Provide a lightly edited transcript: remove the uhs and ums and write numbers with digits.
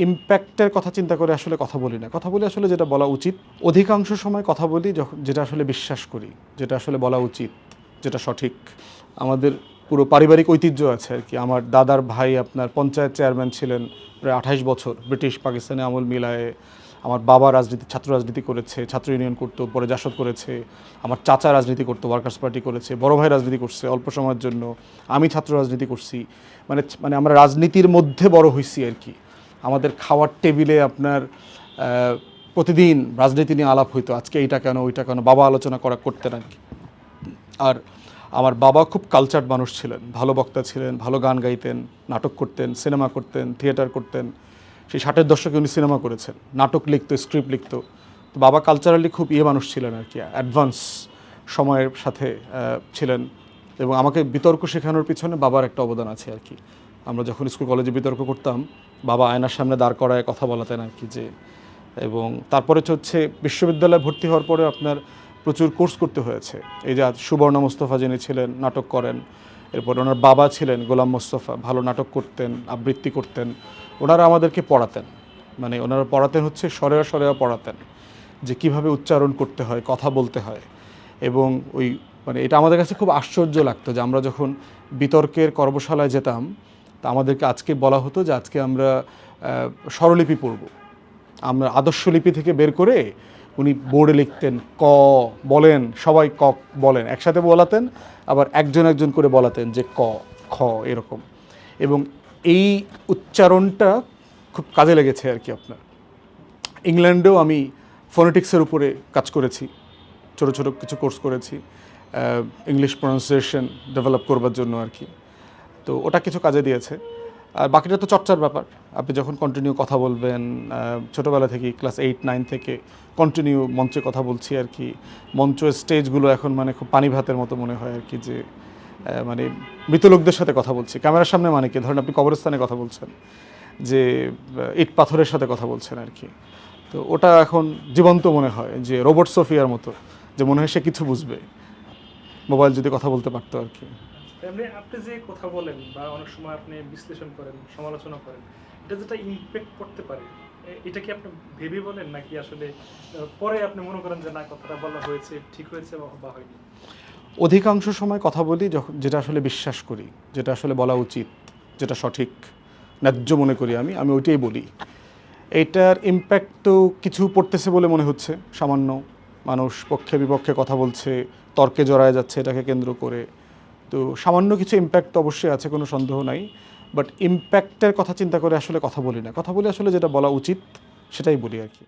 ইম্প্যাক্টের কথা চিন্তা করে আসলে কথা বলি না, কথা বলি আসলে যেটা বলা উচিত। অধিকাংশ সময় কথা বলি যেটা আসলে বিশ্বাস করি, যেটা আসলে বলা উচিত, যেটা সঠিক। আমাদের পুরো পারিবারিক ঐতিহ্য আছে আর কি। আমার দাদার ভাই আপনার পঞ্চায়েত চেয়ারম্যান ছিলেন প্রায় 28 বছর, ব্রিটিশ পাকিস্তানি আমল মিলায়ে। আমার বাবা ছাত্র রাজনীতি করেছে, ছাত্র ইউনিয়ন করতো, পরে জাসদ করেছে। আমার চাচা রাজনীতি করতো, ওয়ার্কার্স পার্টি করেছে। বড় ভাই রাজনীতি করছে অল্প সময়ের জন্য, আমি ছাত্র রাজনীতি করছি। মানে মানে আমরা রাজনীতির মধ্যে বড় হয়েছি আর কি। আমাদের খাওয়ার টেবিলে আপনার প্রতিদিন রাজনীতি নিয়ে আলাপ হইতো, আজকে এইটা কেন ওইটা কেন, বাবা আলোচনা করতেন আর কি। আর আমার বাবা খুব কালচার্ড মানুষ ছিলেন, ভালো বক্তা ছিলেন, ভালো গান গাইতেন, নাটক করতেন, সিনেমা করতেন, থিয়েটার করতেন। সেই 60-এর দশকে উনি সিনেমা করেছেন, নাটক লিখতো, স্ক্রিপ্ট লিখতো। তো বাবা কালচারালি খুব মানুষ ছিলেন আর কি, অ্যাডভান্স সময়ের সাথে ছিলেন। এবং আমাকে বিতর্ক শেখানোর পিছনে বাবার একটা অবদান আছে আর কি। আমরা যখন স্কুল কলেজে বিতর্ক করতাম, বাবা আয়নার সামনে দাঁড় করায় কথা বলাতেন আর কি। যে এবং তারপরে হচ্ছে বিশ্ববিদ্যালয়ে ভর্তি হওয়ার পরে আপনার প্রচুর কোর্স করতে হয়েছে। এই যে সুবর্ণা মোস্তফা যিনি ছিলেন, নাটক করেন। এরপর ওনার বাবা ছিলেন গোলাম মোস্তফা, ভালো নাটক করতেন, আবৃত্তি করতেন। ওনারা আমাদেরকে পড়াতেন, মানে ওনারা পড়াতেন হচ্ছে সরেয়া সরেয়া পড়াতেন, যে কিভাবে উচ্চারণ করতে হয়, কথা বলতে হয়। এবং ওই মানে এটা আমাদের কাছে খুব আশ্চর্য লাগতো যে আমরা যখন বিতর্কের কর্মশালায় যেতাম, তা আমাদেরকে আজকে বলা হতো যে আজকে আমরা স্বরলিপি পড়ব। আমরা আদর্শ লিপি থেকে বের করে উনি বোর্ডে লিখতেন, ক বলেন, সবাই ক বলেন, একসাথে বলাতেন, আবার একজন একজন করে বলাতেন যে ক খ এরকম। এবং এই উচ্চারণটা খুব কাজে লেগেছে আর কি আপনার। ইংল্যান্ডেও আমি ফোনেটিক্সের উপরে কাজ করেছি, ছোটো ছোটো কিছু কোর্স করেছি ইংলিশ প্রনাউন্সিয়েশন ডেভেলপ করবার জন্য আর কি। তো ওটা কিছু কাজে দিয়েছে। আর বাকিটা তো চর্চার ব্যাপার। আপনি যখন কন্টিনিউ কথা বলবেন, ছোটোবেলা থেকে ক্লাস 8-9 থেকে কন্টিনিউ মঞ্চে কথা বলছি আর কি। মঞ্চ স্টেজগুলো এখন মানে খুব পানি ভাতের মতো মনে হয় আর কি, যে মানে মৃত লোকদের সাথে কথা বলছি ক্যামেরার সামনে। মানে কি ধরেন আপনি কবরস্থানে কথা বলছেন, যে ইট পাথরের সাথে কথা বলছেন আর কি। তো ওটা এখন জীবন্ত মনে হয়, যে রোবট সোফিয়ার মতো, যে মনে হয় সে কিছু বুঝবে, মোবাইল যদি কথা বলতে পারতো আর কি। এমনি আপনি যে কথা বলেন বা অনেক সময় আপনি বিশ্লেষণ করেন, সমালোচনা করেন, এটা যেটা ইমপ্যাক্ট করতে পারে, এটা কি আপনি ভেবে বলেন নাকি আসলে পরে আপনি মনে করেন যে না, কথাটা বলা হয়েছে, ঠিক হয়েছে বা হয়নি? অধিকাংশ সময় কথা বলি যেটা আসলে বিশ্বাস করি, যেটা আসলে বলা উচিত, যেটা সঠিক, ন্যায্য মনে করি আমি ওইটাই বলি। এইটার ইম্প্যাক্ট তো কিছু পড়তেছে বলে মনে হচ্ছে, সামান্য। মানুষ পক্ষে বিপক্ষে কথা বলছে, তর্কে জড়ায় যাচ্ছে এটাকে কেন্দ্র করে। তো সামান্য কিছু ইম্প্যাক্ট তো অবশ্যই আছে, কোনো সন্দেহ নাই। বাট ইম্প্যাক্টের কথা চিন্তা করে আসলে কথা বলি না, কথা বলি আসলে যেটা বলা উচিত সেটাই বলি আর কি।